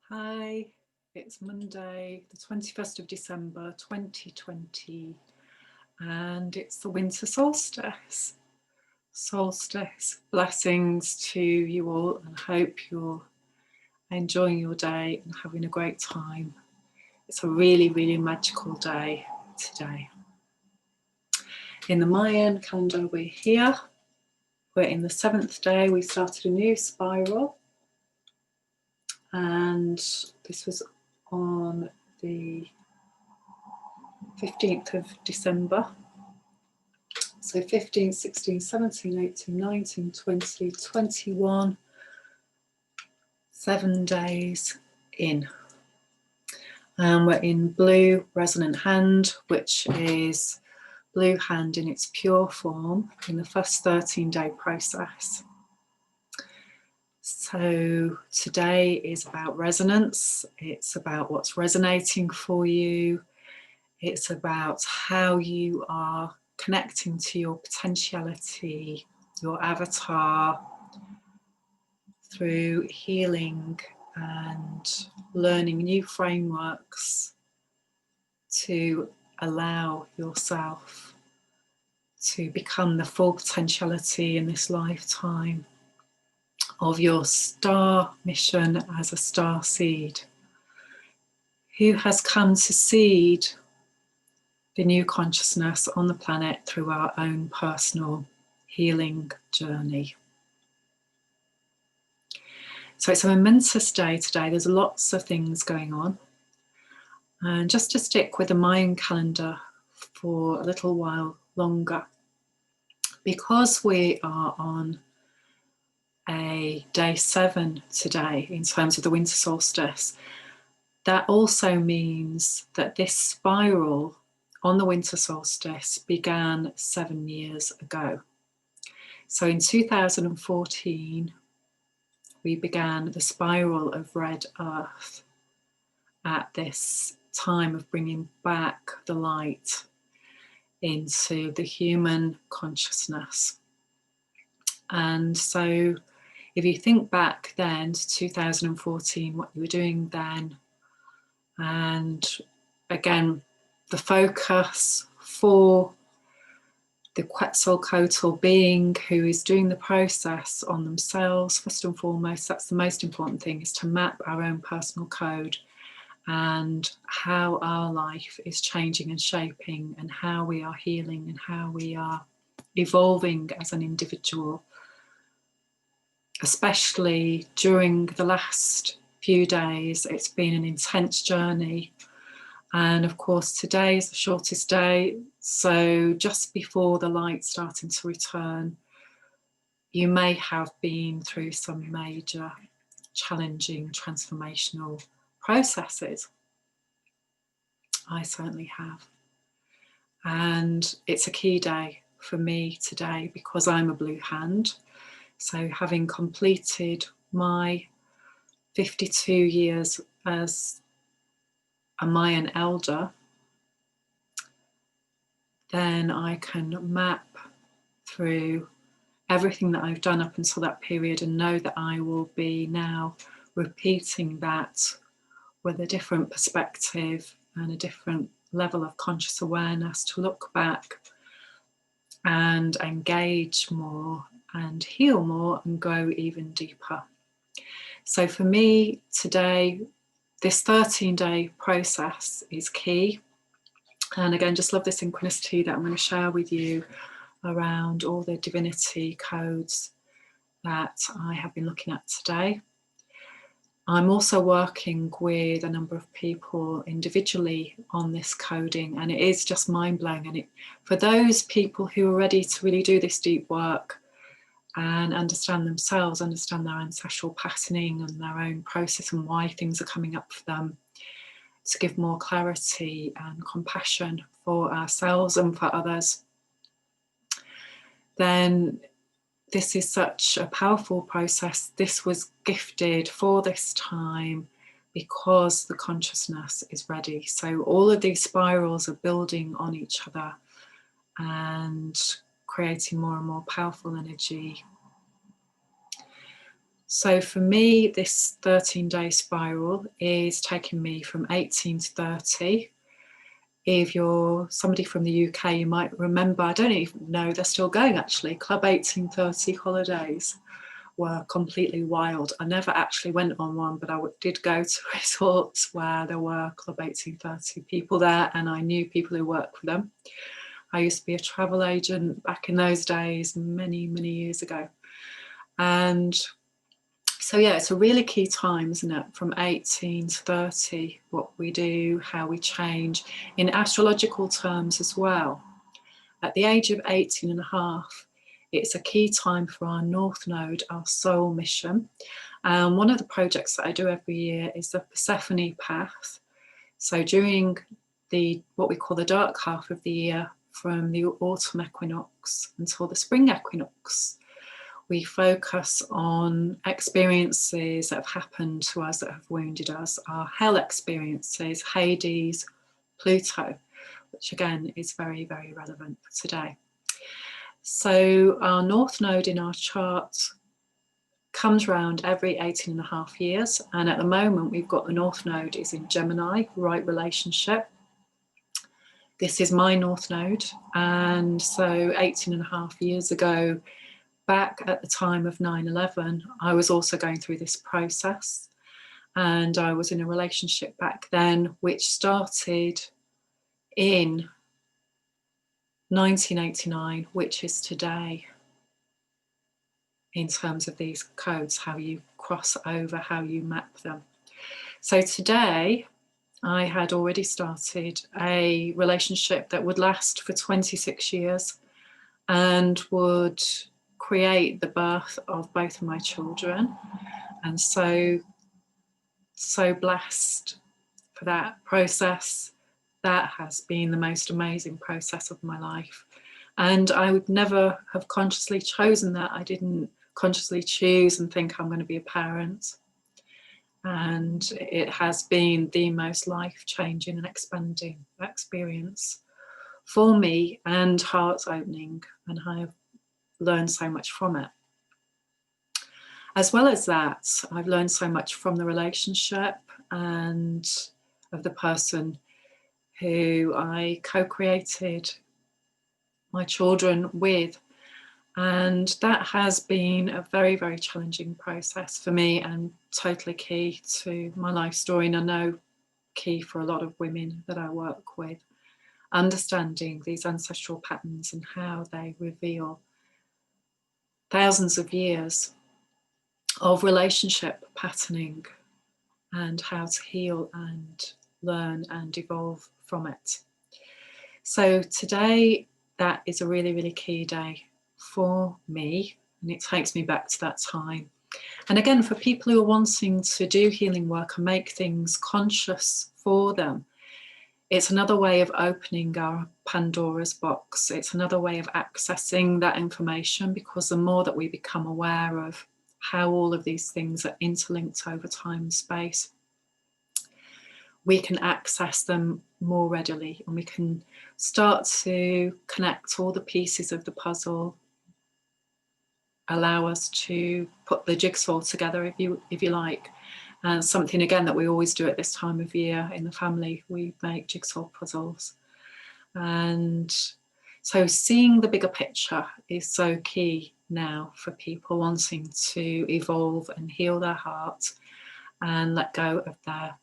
Hi, it's Monday, the 21st of December 2020, and it's the winter solstice. Solstice blessings to you all, and I hope you're enjoying your day and having a great time. It's a really, really magical day today. In the Mayan calendar, we're here. We're in the 7th day. We started a new spiral, and this was on the 15th of December. So 15, 16, 17, 18, 19, 20, 21, 7 days in. And we're in blue resonant hand, which is blue hand in its pure form in the first 13-day process. So today is about resonance. It's about what's resonating for you. It's about how you are connecting to your potentiality, your avatar, through healing and learning new frameworks to allow yourself to become the full potentiality in this lifetime of your star mission as a star seed, who has come to seed the new consciousness on the planet through our own personal healing journey. So it's a momentous day today. There's lots of things going on. And just to stick with the Mayan calendar for a little while longer, because we are on a day 7 today in terms of the winter solstice, that also means that this spiral on the winter solstice began 7 years ago. So in 2014, we began the spiral of red earth at this time of bringing back the light into the human consciousness. And so if you think back then to 2014, what you were doing then, and again, the focus for the Quetzalcoatl being who is doing the process on themselves, first and foremost, that's the most important thing, is to map our own personal code and how our life is changing and shaping, and how we are healing and how we are evolving as an individual, especially during the last few days. It's been an intense journey. And of course, today is the shortest day. So just before the light starting to return, you may have been through some major, challenging, transformational processes. I certainly have. And it's a key day for me today because I'm a blue hand. So having completed my 52 years as a Mayan elder, then I can map through everything that I've done up until that period and know that I will be now repeating that with a different perspective and a different level of conscious awareness to look back and engage more and heal more and go even deeper. So for me today, this 13-day process is key. And again, just love the synchronicity that I'm going to share with you around all the divinity codes that I have been looking at today. I'm also working with a number of people individually on this coding, and it is just mind-blowing. And for those people who are ready to really do this deep work and understand themselves, understand their ancestral patterning and their own process and why things are coming up for them, to give more clarity and compassion for ourselves and for others, then this is such a powerful process. This was gifted for this time because the consciousness is ready. So all of these spirals are building on each other and creating more and more powerful energy. So for me, this 13-day spiral is taking me from 18 to 30. If you're somebody from the UK, you might remember, I don't even know, they're still going actually, Club 1830 holidays were completely wild. I never actually went on one, but I did go to resorts where there were Club 1830 people there, and I knew people who worked for them. I used to be a travel agent back in those days, many, many years ago. And so, yeah, it's a really key time, isn't it? From 18 to 30, what we do, how we change in astrological terms as well. At the age of 18 and a half, it's a key time for our North Node, our soul mission. One of the projects that I do every year is the Persephone Path. So during what we call the dark half of the year, from the autumn equinox until the spring equinox, we focus on experiences that have happened to us that have wounded us, our hell experiences, Hades, Pluto, which again is very, very relevant for today. So our North Node in our chart comes around every 18 and a half years. And at the moment, we've got the North Node is in Gemini, right relationship. This is my North Node. And so 18 and a half years ago, back at the time of 9/11, I was also going through this process. And I was in a relationship back then, which started in 1989, which is today, in terms of these codes, how you cross over, how you map them. So today, I had already started a relationship that would last for 26 years and would create the birth of both of my children. And so blessed for that process. That has been the most amazing process of my life. And I would never have consciously chosen that. I didn't consciously choose and think I'm going to be a parent. And it has been the most life-changing and expanding experience for me, and heart-opening, and I have learned so much from it. As well as that, I've learned so much from the relationship and of the person who I co-created my children with. And that has been a very, very challenging process for me, and totally key to my life story, and I know key for a lot of women that I work with, understanding these ancestral patterns and how they reveal thousands of years of relationship patterning and how to heal and learn and evolve from it. So today, that is a really, really key day for me, and it takes me back to that time. And again, for people who are wanting to do healing work and make things conscious for them, it's another way of opening our Pandora's box. It's another way of accessing that information, because the more that we become aware of how all of these things are interlinked over time and space, we can access them more readily, and we can start to connect all the pieces of the puzzle, allow us to put the jigsaw together, if you like. And something, again, that we always do at this time of year in the family, we make jigsaw puzzles. And so seeing the bigger picture is so key now for people wanting to evolve and heal their heart and let go of their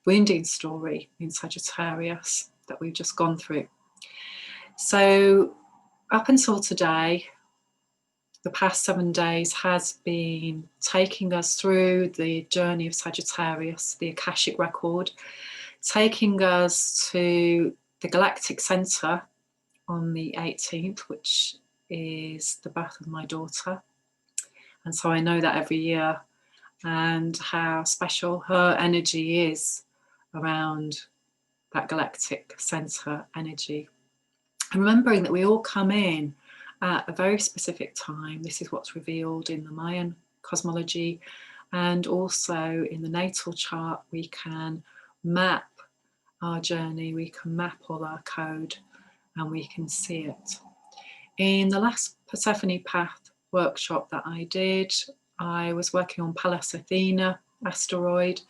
wounding story in Sagittarius that we've just gone through. So up until today, the past 7 days has been taking us through the journey of Sagittarius, the Akashic record, taking us to the galactic center on the 18th, which is the birth of my daughter. And so I know that every year, and how special her energy is around that galactic center energy. And remembering that we all come in at a very specific time. This is what's revealed in the Mayan cosmology, and also in the natal chart. We can map our journey, we can map all our code, and we can see it. In the last Persephone Path workshop that I did, I was working on Pallas Athena asteroid,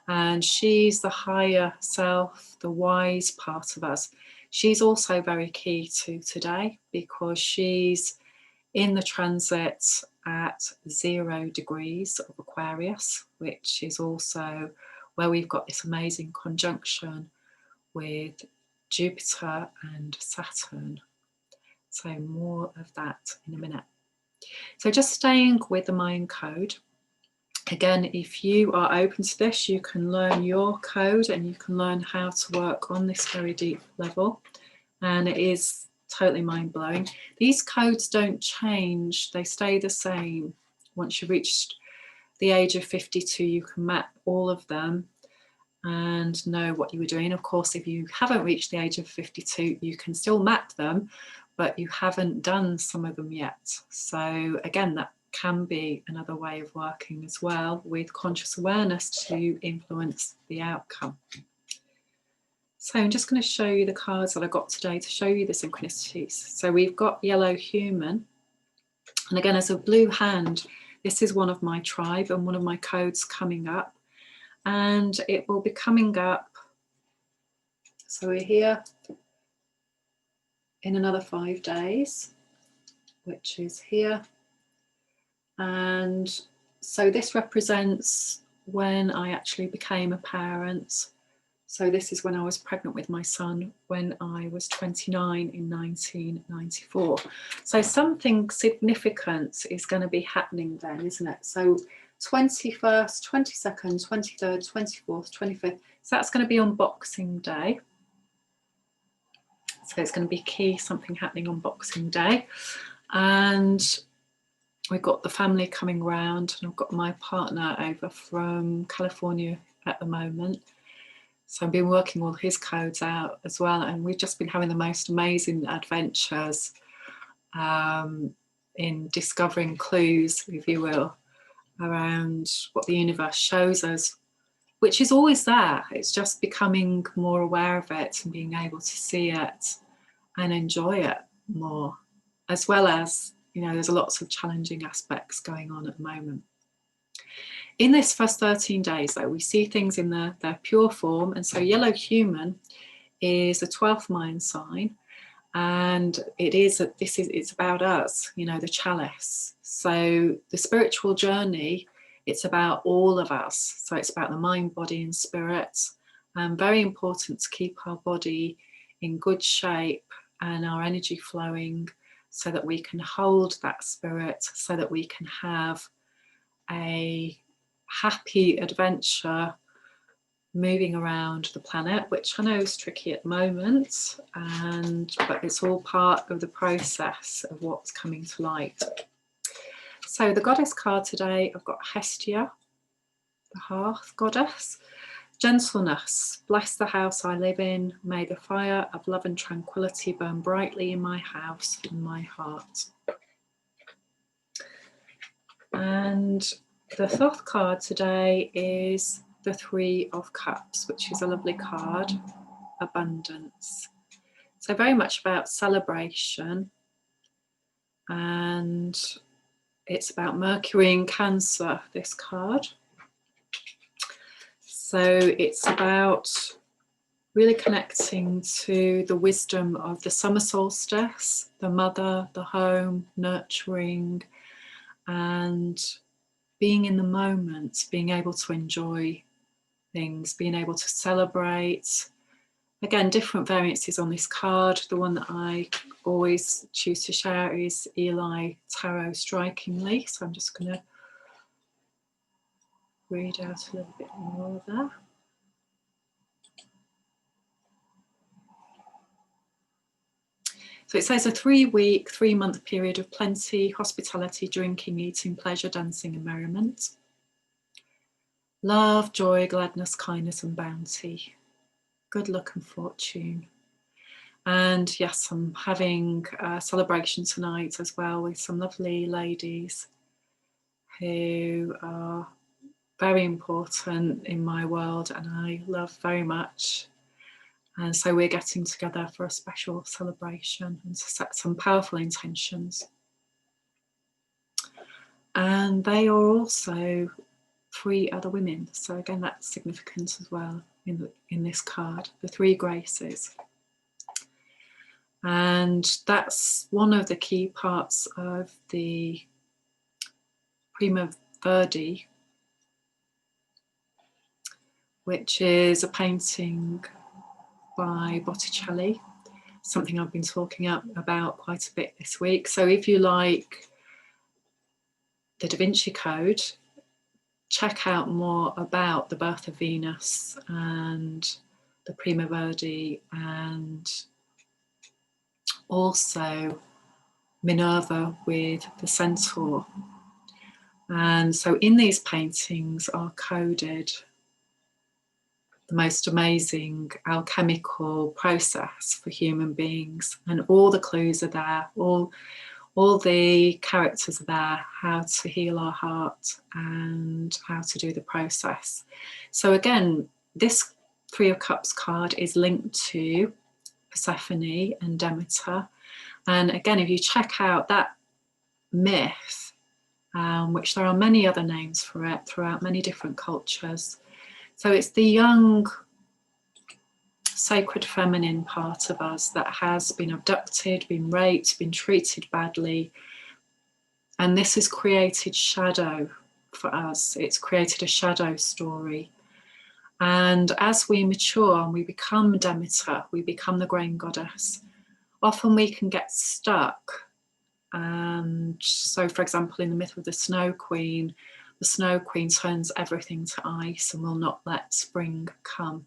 and she's the higher self, the wise part of us. She's also very key to today because she's in the transit at 0 degrees of Aquarius, which is also where we've got this amazing conjunction with Jupiter and Saturn. So more of that in a minute. So just staying with the mind code. Again, if you are open to this, you can learn your code and you can learn how to work on this very deep level. And it is totally mind-blowing. These codes don't change, they stay the same. Once you've reached the age of 52, you can map all of them and know what you were doing. Of course, if you haven't reached the age of 52, you can still map them, but you haven't done some of them yet. So again, that can be another way of working as well, with conscious awareness to influence the outcome. So I'm just going to show you the cards that I got today to show you the synchronicities. So we've got yellow human. And again, as a blue hand, this is one of my tribe and one of my codes coming up. And it will be coming up. So we're here in another 5 days, which is here. And so this represents when I actually became a parent. So this is when I was pregnant with my son when I was 29 in 1994. So something significant is going to be happening then, isn't it? So 21st, 22nd, 23rd, 24th, 25th. So that's going to be on Boxing Day. So it's going to be key, something happening on Boxing Day. And we've got the family coming round, and I've got my partner over from California at the moment. So I've been working all his codes out as well, and we've just been having the most amazing adventures in discovering clues, if you will, around what the universe shows us, which is always there. It's just becoming more aware of it and being able to see it and enjoy it more, as well as, you know, there's lots of challenging aspects going on at the moment. In this first 13 days, though, we see things in their pure form. And so yellow human is a 12th mind sign. And it's about us, you know, the chalice. So the spiritual journey, it's about all of us. So it's about the mind, body and spirit. And very important to keep our body in good shape and our energy flowing so that we can hold that spirit, so that we can have a happy adventure moving around the planet, which I know is tricky at the moment, but it's all part of the process of what's coming to light. So the goddess card today, I've got Hestia, the hearth goddess. Gentleness, bless the house I live in. May the fire of love and tranquility burn brightly in my house, in my heart. And the Thoth card today is the Three of Cups, which is a lovely card, abundance. So very much about celebration, and it's about Mercury in Cancer, this card. So it's about really connecting to the wisdom of the summer solstice, the mother, the home, nurturing, and being in the moment, being able to enjoy things, being able to celebrate. Again, different variances on this card. The one that I always choose to share is Eli Tarot Strikingly. So I'm just going to read out a little bit more there. So it says a 3-week, 3-month period of plenty, hospitality, drinking, eating, pleasure, dancing and merriment. Love, joy, gladness, kindness and bounty. Good luck and fortune. And yes, I'm having a celebration tonight as well with some lovely ladies who are very important in my world and I love very much. And so we're getting together for a special celebration and to set some powerful intentions. And they are also 3 other women. So again, that's significant as well in this card, the 3 graces. And that's one of the key parts of the Prima Verdi, which is a painting by Botticelli, something I've been talking about quite a bit this week. So if you like the Da Vinci Code, check out more about the birth of Venus and the Prima Verdi, and also Minerva with the centaur. And so in these paintings are coded the most amazing alchemical process for human beings, and all the clues are there, all the characters are there, how to heal our heart and how to do the process. So again, this 3 of Cups card is linked to Persephone and Demeter. And again, if you check out that myth, which there are many other names for it throughout many different cultures. So it's the young, sacred feminine part of us that has been abducted, been raped, been treated badly. And this has created shadow for us. It's created a shadow story. And as we mature and we become Demeter, we become the grain goddess, often we can get stuck. And so, for example, in the myth of the Snow Queen turns everything to ice and will not let spring come.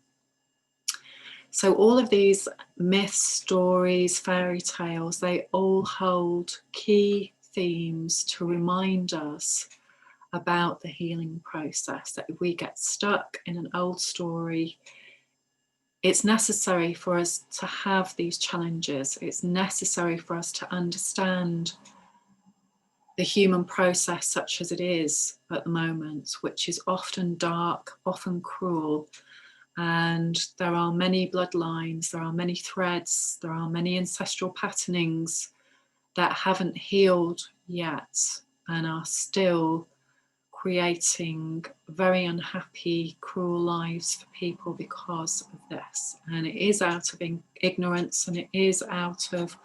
So all of these myths, stories, fairy tales, they all hold key themes to remind us about the healing process, that if we get stuck in an old story, it's necessary for us to have these challenges. It's necessary for us to understand the human process such as it is at the moment, which is often dark, often cruel. And there are many bloodlines, there are many threads, there are many ancestral patternings that haven't healed yet and are still creating very unhappy, cruel lives for people because of this. And it is out of ignorance, and it is out of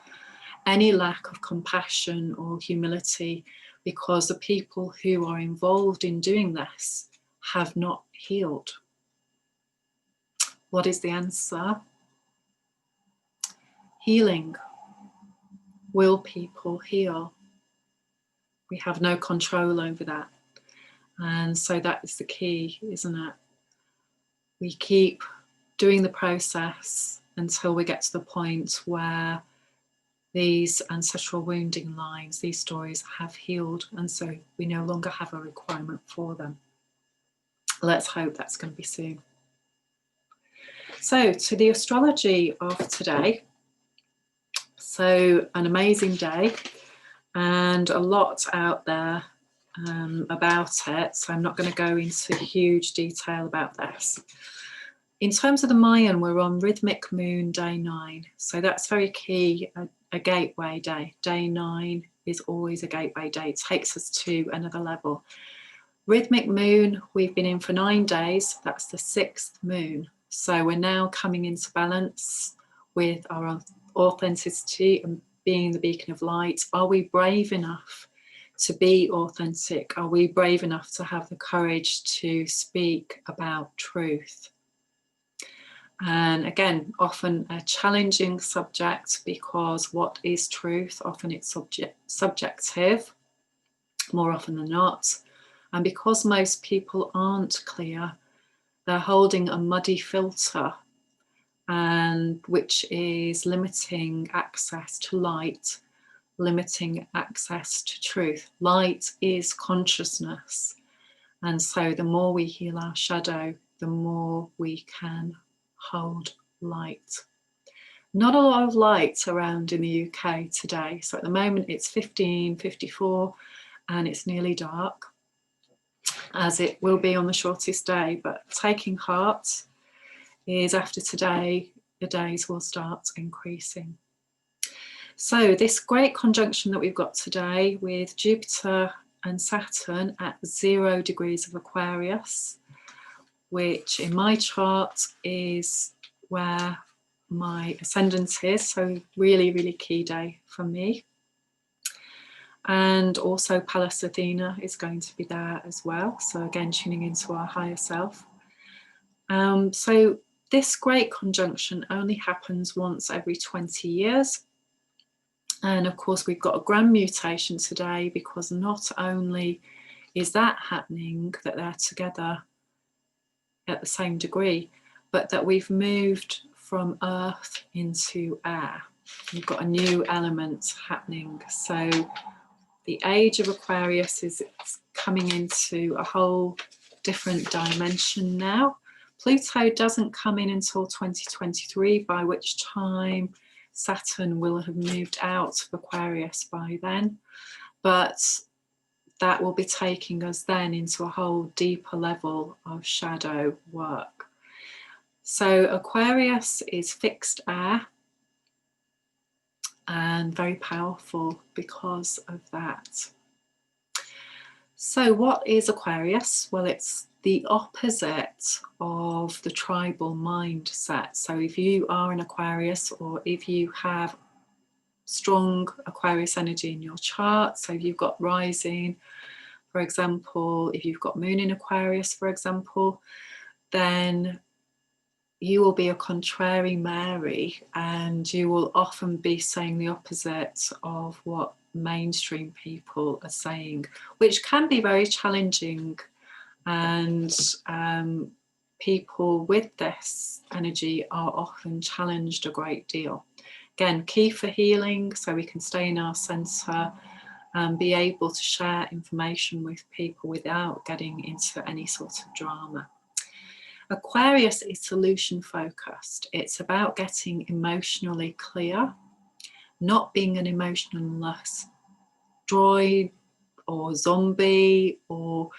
any lack of compassion or humility, because the people who are involved in doing this have not healed. What is the answer? Healing. Will people heal? We have no control over that. And so that is the key, isn't it? We keep doing the process until we get to the point where these ancestral wounding lines, these stories have healed, and so we no longer have a requirement for them. Let's hope that's going to be soon. So to the astrology of today. So an amazing day and a lot out there about it. So I'm not going to go into huge detail about this. In terms of the Mayan, we're on rhythmic moon day 9. So that's very key, a gateway day. Day 9 is always a gateway day. It takes us to another level. Rhythmic moon, we've been in for 9 days. That's the 6th moon. So we're now coming into balance with our authenticity and being the beacon of light. Are we brave enough to be authentic? Are we brave enough to have the courage to speak about truth? And again, often a challenging subject, because what is truth? Often it's subjective, more often than not. And because most people aren't clear, they're holding a muddy filter, and which is limiting access to light, limiting access to truth. Light is consciousness. And so the more we heal our shadow, the more we can hold light. Not a lot of light around in the UK today. So at the moment it's 15:54 and it's nearly dark, as it will be on the shortest day. But taking heart is, after today, the days will start increasing. So this great conjunction that we've got today with Jupiter and Saturn at 0 degrees of Aquarius, which in my chart is where my ascendant is. So really, really key day for me. And also Pallas Athena is going to be there as well. So again, tuning into our higher self. So this great conjunction only happens once every 20 years. And of course, we've got a grand mutation today, because not only is that happening, that they're together at the same degree, but that we've moved from earth into air. We've got a new element happening. So the age of Aquarius is coming into a whole different dimension now. Pluto doesn't come in until 2023, by which time Saturn will have moved out of Aquarius by then. But that will be taking us then into a whole deeper level of shadow work. So Aquarius is fixed air and very powerful because of that. So what is Aquarius? Well, it's the opposite of the tribal mindset. So if you are an Aquarius, or if you have strong Aquarius energy in your chart, so if you've got rising, for example, if you've got moon in Aquarius, for example, then you will be a contrary Mary, and you will often be saying the opposite of what mainstream people are saying, which can be very challenging. And people with this energy are often challenged a great deal. Again, key for healing, so we can stay in our centre and be able to share information with people without getting into any sort of drama. Aquarius is solution focused. It's about getting emotionally clear, not being an emotionless droid or zombie, or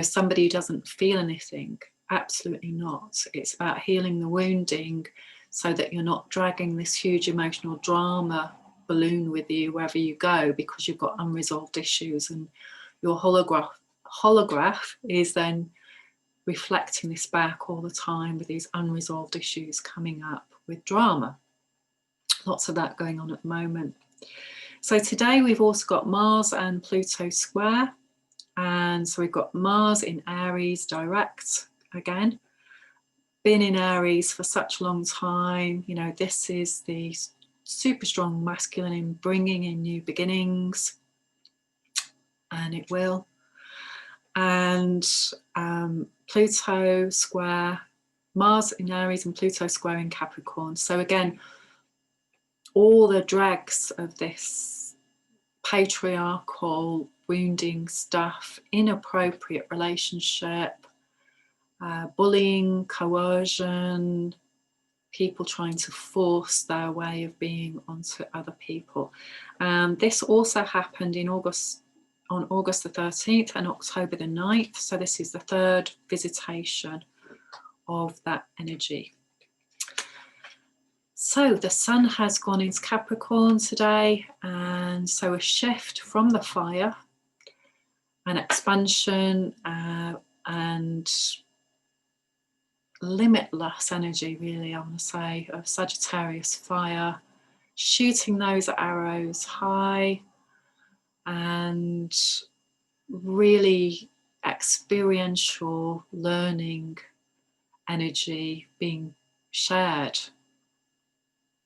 somebody who doesn't feel anything. Absolutely not. It's about healing the wounding, so that you're not dragging this huge emotional drama balloon with you wherever you go, because you've got unresolved issues, and your holograph is then reflecting this back all the time with these unresolved issues coming up with drama. Lots of that going on at the moment. So today we've also got Mars and Pluto square. And so we've got Mars in Aries direct again. Been in Aries for such a long time. This is the super strong masculine in bringing in new beginnings. And it will. And Pluto square, Mars in Aries and Pluto square in Capricorn. So again, all the dregs of this patriarchal wounding stuff, inappropriate relationship, bullying, coercion, people trying to force their way of being onto other people. This also happened on August the 13th and October the 9th. So this is the third visitation of that energy. So the sun has gone into Capricorn today, and so a shift from the fire, an expansion, and limitless energy, really, I want to say, of Sagittarius fire, shooting those arrows high, and really experiential learning energy being shared.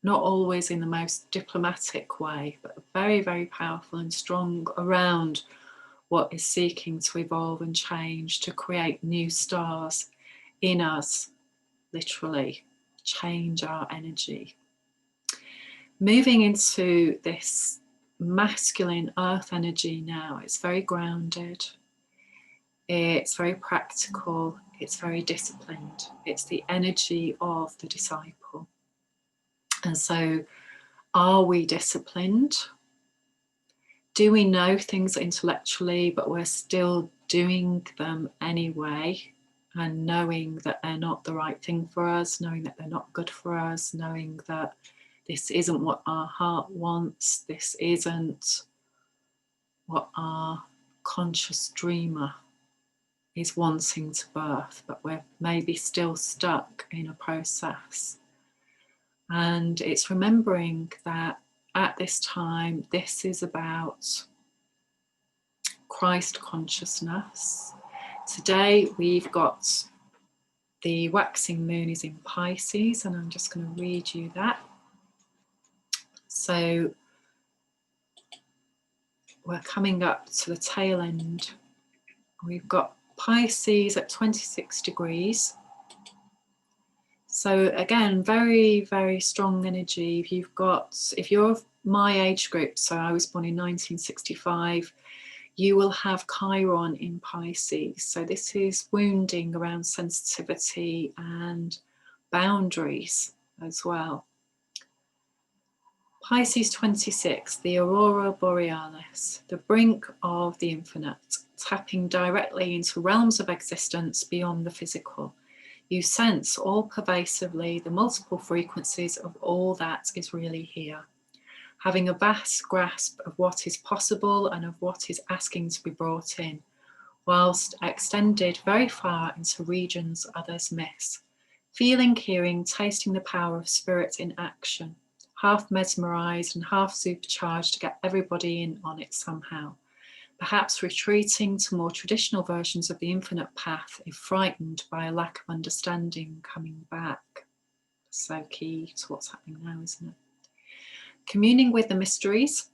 Not always in the most diplomatic way, but very, very powerful and strong around what is seeking to evolve and change, to create new stars in us, literally change our energy. Moving into this masculine earth energy now, it's very grounded, it's very practical, it's very disciplined. It's the energy of the disciple. And so, are we disciplined? Do we know things intellectually, but we're still doing them anyway, and knowing that they're not the right thing for us, knowing that they're not good for us, knowing that this isn't what our heart wants, this isn't what our conscious dreamer is wanting to birth, but we're maybe still stuck in a process. And it's remembering that at this time, this is about Christ consciousness. Today, we've got the waxing moon is in Pisces, and I'm just going to read you that. So we're coming up to the tail end. We've got Pisces at 26 degrees. So again, very, very strong energy. If you're my age group, so I was born in 1965, you will have Chiron in Pisces. So this is wounding around sensitivity and boundaries as well. Pisces 26, the aurora borealis, the brink of the infinite, tapping directly into realms of existence beyond the physical. You sense all pervasively the multiple frequencies of all that is really here, having a vast grasp of what is possible and of what is asking to be brought in, whilst extended very far into regions others miss. Feeling, hearing, tasting the power of spirit in action, half mesmerised and half supercharged to get everybody in on it somehow. Perhaps retreating to more traditional versions of the infinite path if frightened by a lack of understanding coming back. So key to what's happening now, isn't it? Communing with the mysteries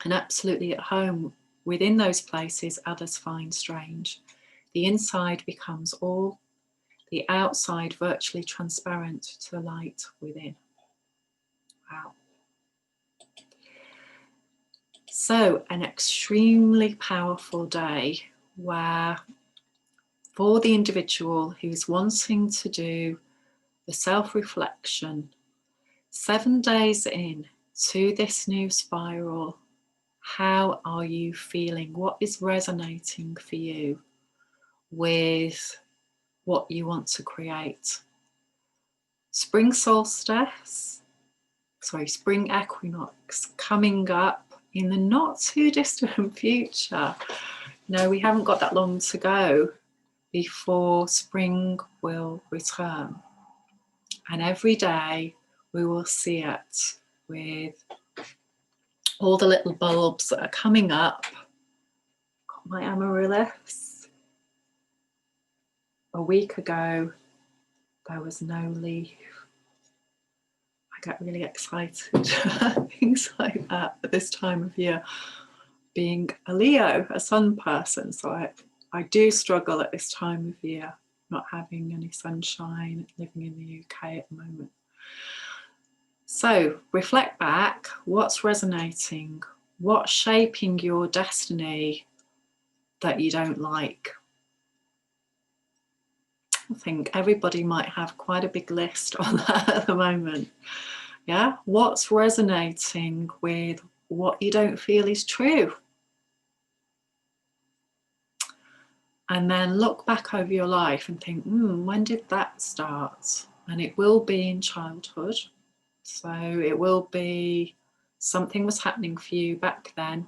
and absolutely at home within those places others find strange. The inside becomes all, the outside virtually transparent to the light within. Wow. So an extremely powerful day where for the individual who's wanting to do the self-reflection, 7 days in to this new spiral, how are you feeling? What is resonating for you with what you want to create? Spring equinox coming up in the not too distant future. No, we haven't got that long to go before spring will return. And every day we will see it with all the little bulbs that are coming up. Got my amaryllis. A week ago, there was no leaf. I get really excited, things like that at this time of year. Being a Leo, a sun person, so I do struggle at this time of year, not having any sunshine, living in the UK at the moment. So reflect back, what's resonating, what's shaping your destiny that you don't like? I think everybody might have quite a big list on that at the moment. Yeah, what's resonating with what you don't feel is true? And then look back over your life and think, when did that start? And it will be in childhood. So it will be something was happening for you back then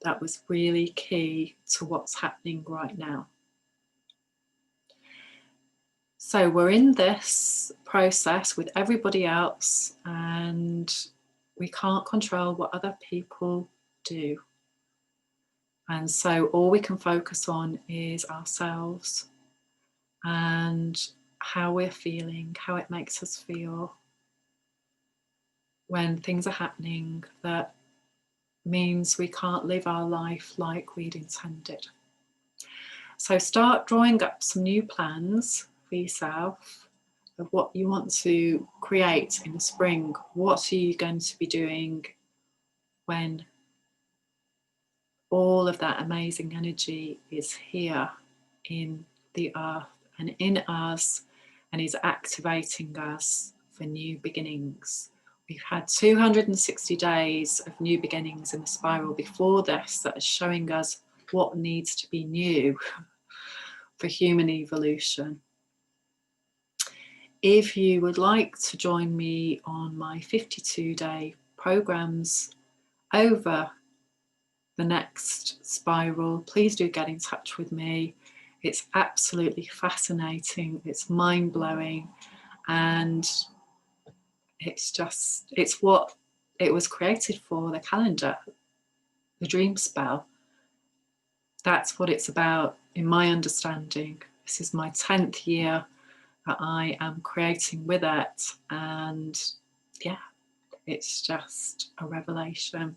that was really key to what's happening right now. So we're in this process with everybody else, and we can't control what other people do. And so all we can focus on is ourselves and how we're feeling, how it makes us feel when things are happening that means we can't live our life like we'd intended. So start drawing up some new plans for yourself of what you want to create in the spring. What are you going to be doing when all of that amazing energy is here in the earth and in us and is activating us for new beginnings? We've had 260 days of new beginnings in the spiral before this that is showing us what needs to be new for human evolution. If you would like to join me on my 52-day programs over the next spiral, please do get in touch with me. It's absolutely fascinating, it's mind-blowing, and it's what it was created for, the calendar, the dream spell. That's what it's about in my understanding. This is my 10th year that I am creating with it, and yeah, it's just a revelation.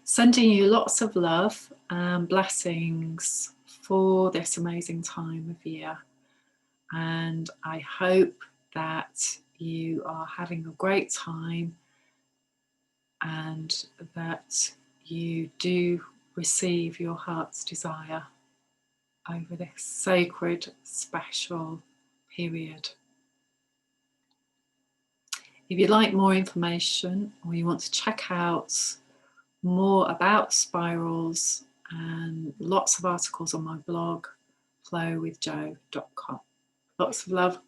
Sending you lots of love and blessings for this amazing time of year, and I hope that you are having a great time and that you do receive your heart's desire over this sacred, special period. If you'd like more information or you want to check out more about spirals, and lots of articles on my blog, flowwithjo.com. Lots of love.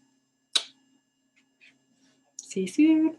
See you soon.